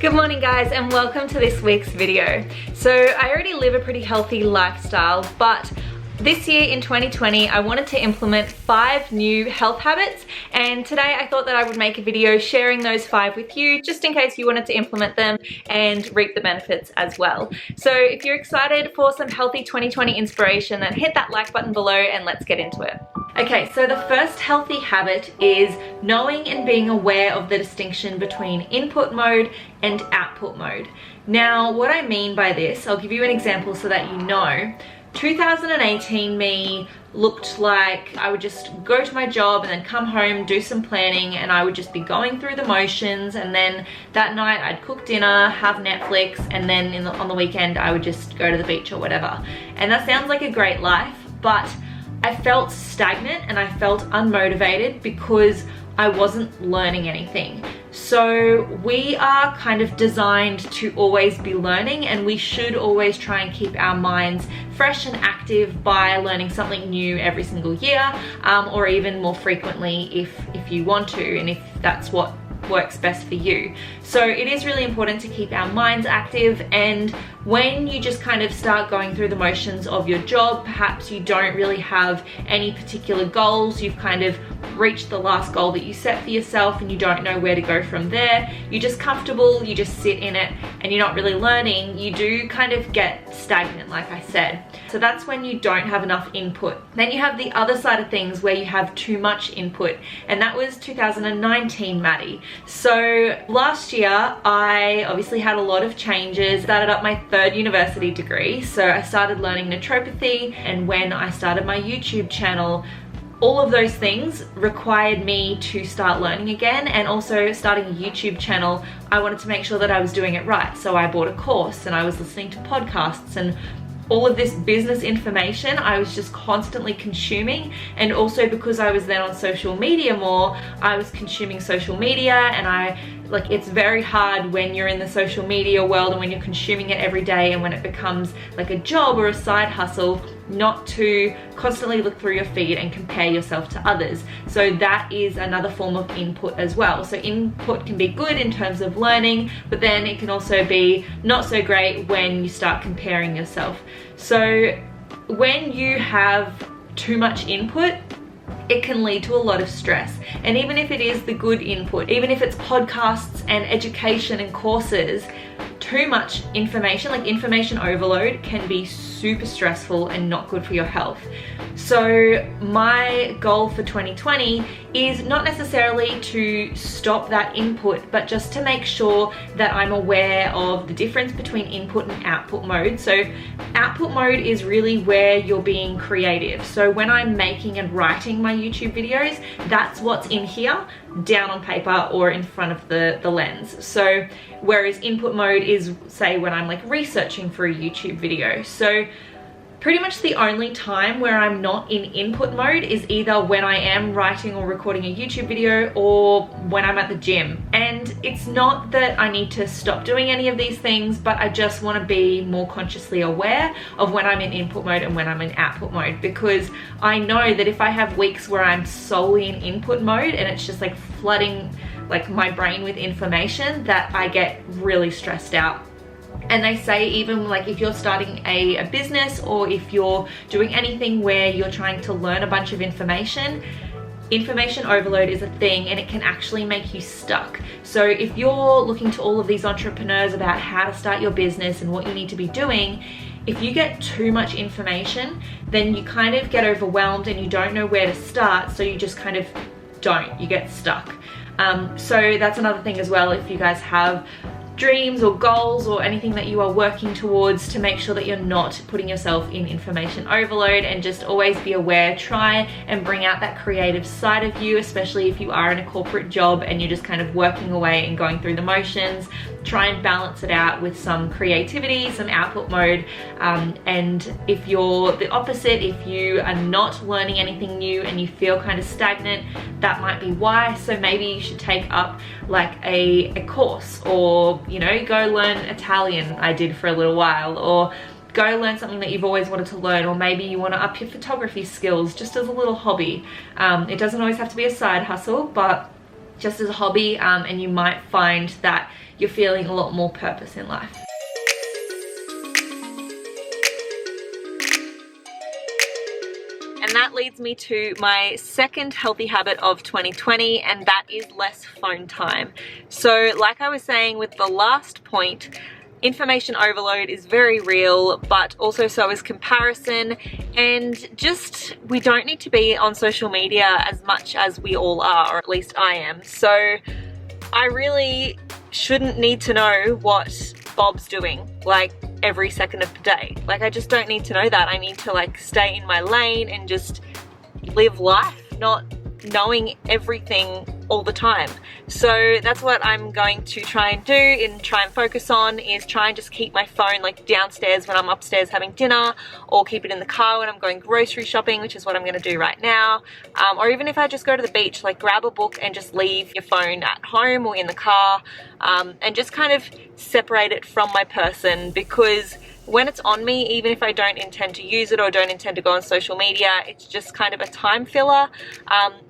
Good morning guys, and welcome to this week's video. So I already live a pretty healthy lifestyle, but this year in 2020 I wanted to implement 5 new health habits, and today I thought that I would make a video sharing those 5 with you just in case you wanted to implement them and reap the benefits as well. So if you're excited for some healthy 2020 inspiration, then hit that like button below and let's get into it. Okay, so the first healthy habit is knowing and being aware of the distinction between input mode and output mode. Now, what I mean by this, I'll give you an example so that you know. 2018 me looked like I would just go to my job and then come home, do some planning, and I would just be going through the motions, and then that night I'd cook dinner, have Netflix, and then on the weekend I would just go to the beach or whatever. And that sounds like a great life, but I felt stagnant and I felt unmotivated because I wasn't learning anything. So we are kind of designed to always be learning, and we should always try and keep our minds fresh and active by learning something new every single year, or even more frequently if you want to, and if that's what works best for you. So it is really important to keep our minds active, and when you just kind of start going through the motions of your job, perhaps you don't really have any particular goals, you've kind of reached the last goal that you set for yourself and you don't know where to go from there, you're just comfortable, you just sit in it and you're not really learning, you do kind of get stagnant, like I said. So that's when you don't have enough input. Then you have the other side of things where you have too much input, and that was 2019 Maddie. So last year I obviously had a lot of changes, started up my 3rd university degree, so I started learning naturopathy, and when I started my YouTube channel, all of those things required me to start learning again. And also starting a YouTube channel, I wanted to make sure that I was doing it right. So I bought a course and I was listening to podcasts, and all of this business information I was just constantly consuming. And also because I was then on social media more, I was consuming social media, and it's very hard when you're in the social media world and when you're consuming it every day and when it becomes like a job or a side hustle, not to constantly look through your feed and compare yourself to others. So that is another form of input as well. So input can be good in terms of learning, but then it can also be not so great when you start comparing yourself. So when you have too much input, it can lead to a lot of stress. And even if it is the good input, even if it's podcasts and education and courses, too much information, like information overload, can be super stressful and not good for your health. So my goal for 2020 is not necessarily to stop that input, but just to make sure that I'm aware of the difference between input and output mode. So output mode is really where you're being creative. So when I'm making and writing my YouTube videos, that's what's in here, down on paper or in front of the lens. So whereas input mode is, say, when I'm like researching for a YouTube video. So pretty much the only time where I'm not in input mode is either when I am writing or recording a YouTube video, or when I'm at the gym. And it's not that I need to stop doing any of these things, but I just want to be more consciously aware of when I'm in input mode and when I'm in output mode, because I know that if I have weeks where I'm solely in input mode and it's just like flooding like my brain with information, that I get really stressed out. And they say even like if you're starting a business, or if you're doing anything where you're trying to learn a bunch of information overload is a thing, and it can actually make you stuck. So if you're looking to all of these entrepreneurs about how to start your business and what you need to be doing, if you get too much information, then you kind of get overwhelmed and you don't know where to start, so you just kind of you get stuck. So that's another thing as well, if you guys have dreams or goals or anything that you are working towards, to make sure that you're not putting yourself in information overload, and just always be aware. Try and bring out that creative side of you, especially if you are in a corporate job and you're just kind of working away and going through the motions. Try and balance it out with some creativity, some output mode. And if you're the opposite, if you are not learning anything new and you feel kind of stagnant, that might be why. So maybe you should take up like a course, or go learn Italian. I did for a little while, or go learn something that you've always wanted to learn, or maybe you want to up your photography skills just as a little hobby. It doesn't always have to be a side hustle, but just as a hobby, and you might find that you're feeling a lot more purpose in life. And that leads me to my second healthy habit of 2020, and that is less phone time. So like I was saying with the last point, information overload is very real, but also so is comparison, and just we don't need to be on social media as much as we all are, or at least I am. So I really shouldn't need to know what Bob's doing like every second of the day. Like, I just don't need to know that. I need to like stay in my lane and just live life, not knowing everything all the time. So that's what I'm going to try and do and try and focus on, is try and just keep my phone like downstairs when I'm upstairs having dinner, or keep it in the car when I'm going grocery shopping, which is what I'm going to do right now. Or even if I just go to the beach, like grab a book and just leave your phone at home or in the car, and just kind of separate it from my person, because when it's on me, even if I don't intend to use it or don't intend to go on social media, it's just kind of a time filler,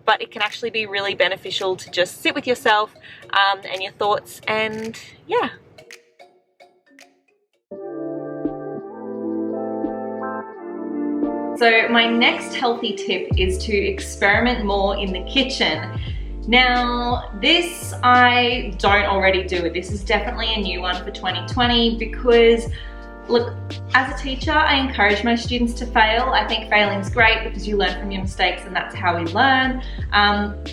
but it can actually be really beneficial to just sit with yourself and your thoughts, and yeah. So my next healthy tip is to experiment more in the kitchen. Now, this I don't already do. This is definitely a new one for 2020, because look, as a teacher, I encourage my students to fail. I think failing's great because you learn from your mistakes, and that's how we learn.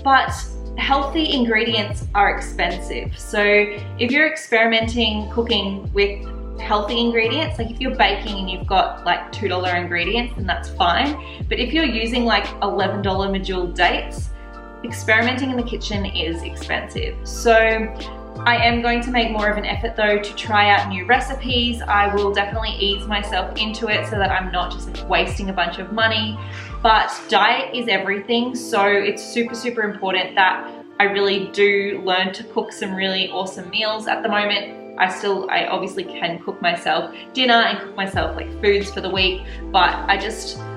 But healthy ingredients are expensive. So if you're experimenting cooking with healthy ingredients, like if you're baking and you've got like $2 ingredients, then that's fine. But if you're using like $11 medjool dates, experimenting in the kitchen is expensive. So I am going to make more of an effort though to try out new recipes. I will definitely ease myself into it so that I'm not just like wasting a bunch of money. But diet is everything, so it's super important that I really do learn to cook some really awesome meals. At the moment, I obviously can cook myself dinner and cook myself like foods for the week, but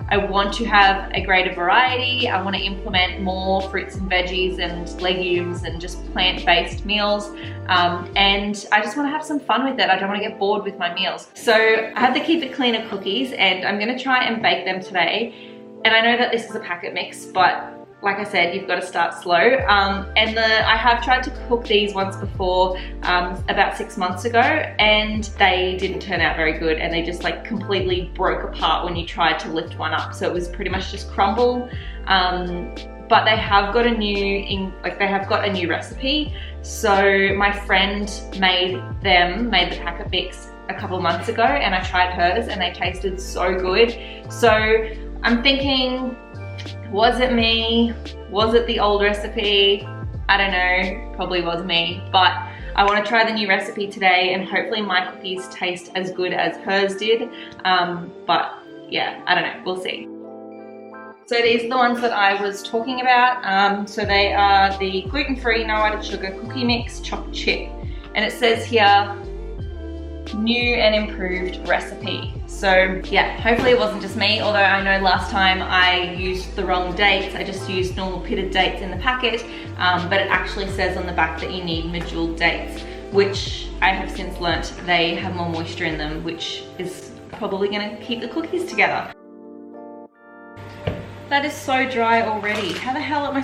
I want to have a greater variety. I want to implement more fruits and veggies and legumes and just plant-based meals. And I just want to have some fun with it. I don't want to get bored with my meals. So I have the Keep It Cleaner cookies, and I'm going to try and bake them today. And I know that this is a packet mix, but like I said, you've got to start slow. I have tried to cook these once before, about 6 months ago, and they didn't turn out very good, and they just like completely broke apart when you tried to lift one up. So it was pretty much just crumble. But they have got a new recipe. So my friend made the packet mix a couple months ago, and I tried hers, and they tasted so good. So I'm thinking, was it me? Was it the old recipe? I don't know, probably was me, but I want to try the new recipe today, and hopefully my cookies taste as good as hers did. But yeah, I don't know, we'll see. So these are the ones that I was talking about. So they are the gluten-free, no added sugar cookie mix chopped chip. And it says here, new and improved recipe. So yeah, hopefully it wasn't just me, although I know last time I used the wrong dates. I just used normal pitted dates in the packet, but it actually says on the back that you need medjool dates, which I have since learnt they have more moisture in them, which is probably gonna keep the cookies together. That is so dry already. How the hell am I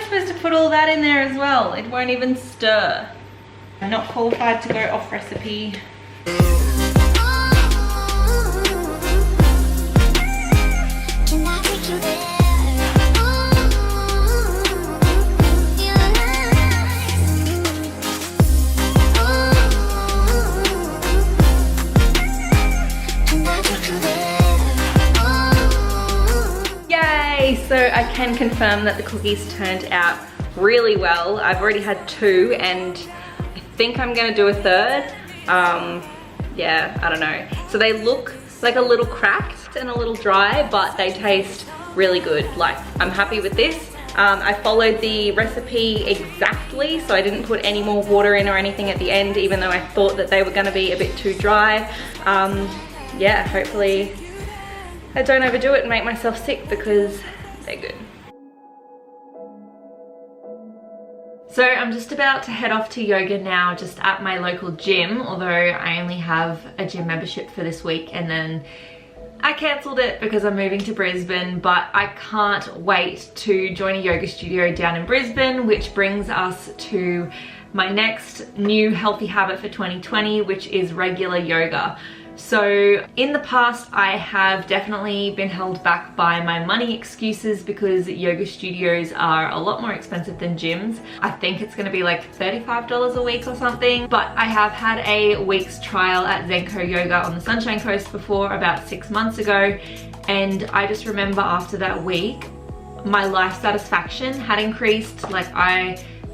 supposed to put all that in there as well? It won't even stir. I'm not qualified to go off recipe. Yay! So I can confirm that the cookies turned out really well. I've already had 2, and I think I'm gonna do a third. Yeah, I don't know. So they look like a little cracked and a little dry, but they taste really good. Like, I'm happy with this. I followed the recipe exactly, so I didn't put any more water in or anything at the end, even though I thought that they were gonna be a bit too dry. Yeah, hopefully I don't overdo it and make myself sick, because they're good. So I'm just about to head off to yoga now, just at my local gym, although I only have a gym membership for this week and then I cancelled it because I'm moving to Brisbane, but I can't wait to join a yoga studio down in Brisbane, which brings us to my next new healthy habit for 2020, which is regular yoga. So in the past, I have definitely been held back by my money excuses because yoga studios are a lot more expensive than gyms. I think it's gonna be like $35 a week or something, but I have had a week's trial at Zenko Yoga on the Sunshine Coast before, about 6 months ago, and I just remember after that week, my life satisfaction had increased.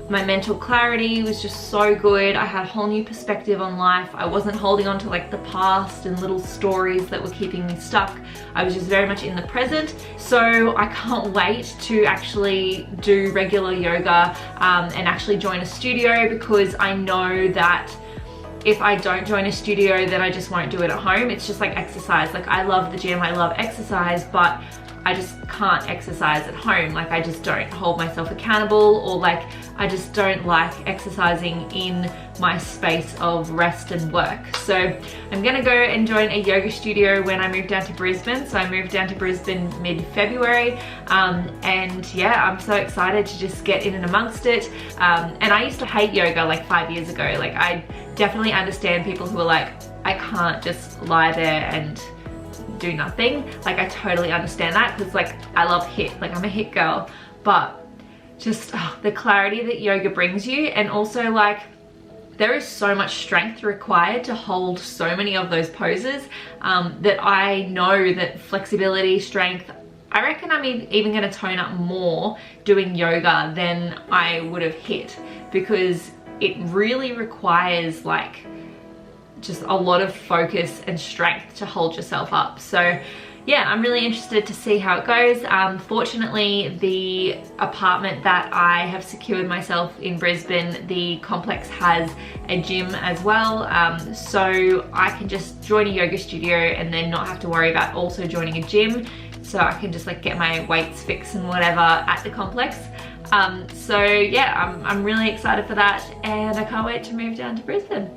My mental clarity was just so good. I had a whole new perspective on life. I wasn't holding on to like the past and little stories that were keeping me stuck. I was just very much in the present. So I can't wait to actually do regular yoga and actually join a studio, because I know that if I don't join a studio, then I just won't do it at home. It's just like exercise. Like, I love the gym, I love exercise, but I just can't exercise at home. Like, I just don't hold myself accountable, or like I just don't like exercising in my space of rest and work. So I'm gonna go and join a yoga studio when I move down to Brisbane. So I moved down to Brisbane mid-February, and yeah, I'm so excited to just get in and amongst it. And I used to hate yoga like 5 years ago. Like, I definitely understand people who are like, I can't just lie there and do nothing. Like, I totally understand that, because like I love HIIT, like I'm a HIIT girl, but just the clarity that yoga brings you, and also like there is so much strength required to hold so many of those poses, that I know that flexibility, strength, I reckon I'm even going to tone up more doing yoga than I would have HIIT, because it really requires like just a lot of focus and strength to hold yourself up. So yeah, I'm really interested to see how it goes. Fortunately, the apartment that I have secured myself in Brisbane, the complex has a gym as well, so I can just join a yoga studio and then not have to worry about also joining a gym. So I can just like get my weights fixed and whatever at the complex. So yeah, I'm really excited for that, and I can't wait to move down to Brisbane.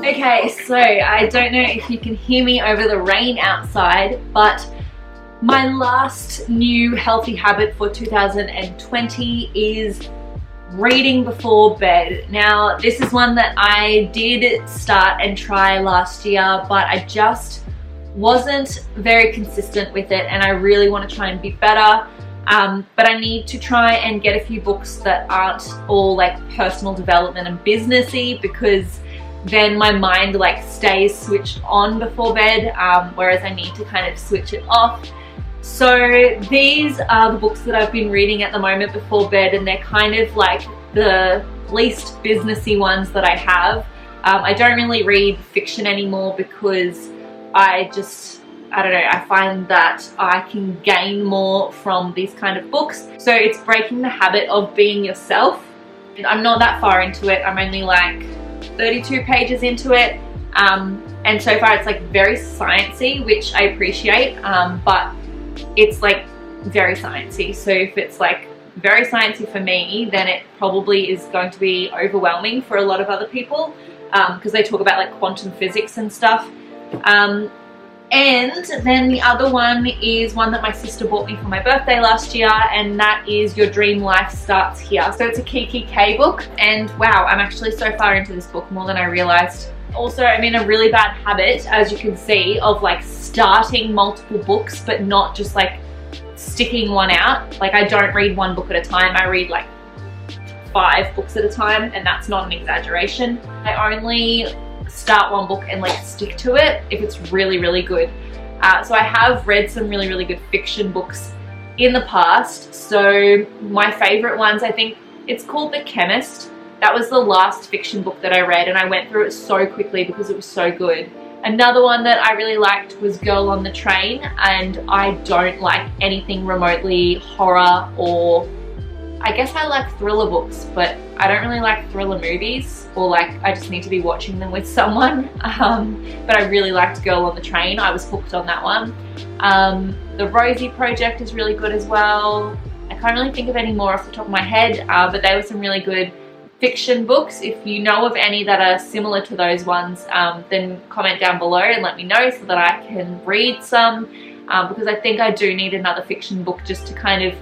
Okay, so I don't know if you can hear me over the rain outside, but my last new healthy habit for 2020 is reading before bed. Now, this is one that I did start and try last year, but I just wasn't very consistent with it, and I really want to try and be better. But I need to try and get a few books that aren't all like personal development and businessy, because then my mind like stays switched on before bed, whereas I need to kind of switch it off. So these are the books that I've been reading at the moment before bed, and they're kind of like the least businessy ones that I have. I don't really read fiction anymore because I don't know, I find that I can gain more from these kind of books. So it's breaking the habit of being yourself. I'm not that far into it. I'm only like 32 pages into it, and so far it's like very sciencey, which I appreciate, but it's like very sciencey. So if it's like very sciencey for me, then it probably is going to be overwhelming for a lot of other people, because they talk about like quantum physics and stuff. And then the other one is one that my sister bought me for my birthday last year, and that is Your Dream Life Starts Here. So it's a Kiki K book, and wow, I'm actually so far into this book, more than I realized. Also, I'm in a really bad habit, as you can see, of like starting multiple books, but not just like sticking one out. Like, I don't read one book at a time, I read like 5 books at a time, and that's not an exaggeration. I only start one book and like stick to it if it's really, really good. So I have read some really, really good fiction books in the past. So my favorite ones, I think it's called The Chemist. That was the last fiction book that I read, and I went through it so quickly because it was so good. Another one that I really liked was Girl on the Train, and I don't like anything remotely horror, or I guess I like thriller books, but I don't really like thriller movies, or like I just need to be watching them with someone. But I really liked Girl on the Train. I was hooked on that one. The Rosie Project is really good as well. I can't really think of any more off the top of my head, but they were some really good fiction books. If you know of any that are similar to those ones, then comment down below and let me know so that I can read some, because I think I do need another fiction book just to kind of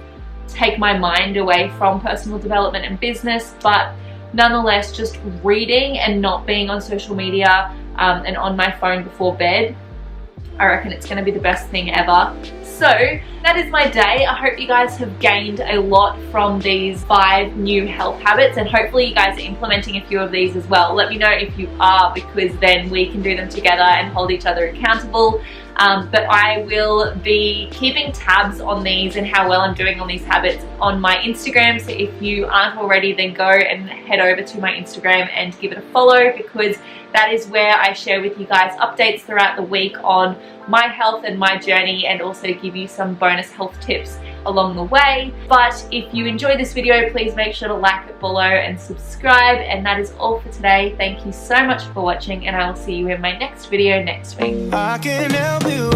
take my mind away from personal development and business. But nonetheless, just reading and not being on social media and on my phone before bed, I reckon it's going to be the best thing ever. So that is my day. I hope you guys have gained a lot from these 5 new health habits, and hopefully you guys are implementing a few of these as well. Let me know if you are, because then we can do them together and hold each other accountable. But I will be keeping tabs on these and how well I'm doing on these habits on my Instagram. So if you aren't already, then go and head over to my Instagram and give it a follow, because that is where I share with you guys updates throughout the week on my health and my journey, and also give you some bonus health tips along the way. But if you enjoyed this video, please make sure to like it below and subscribe. And that is all for today. Thank you so much for watching, and I will see you in my next video next week. I can help you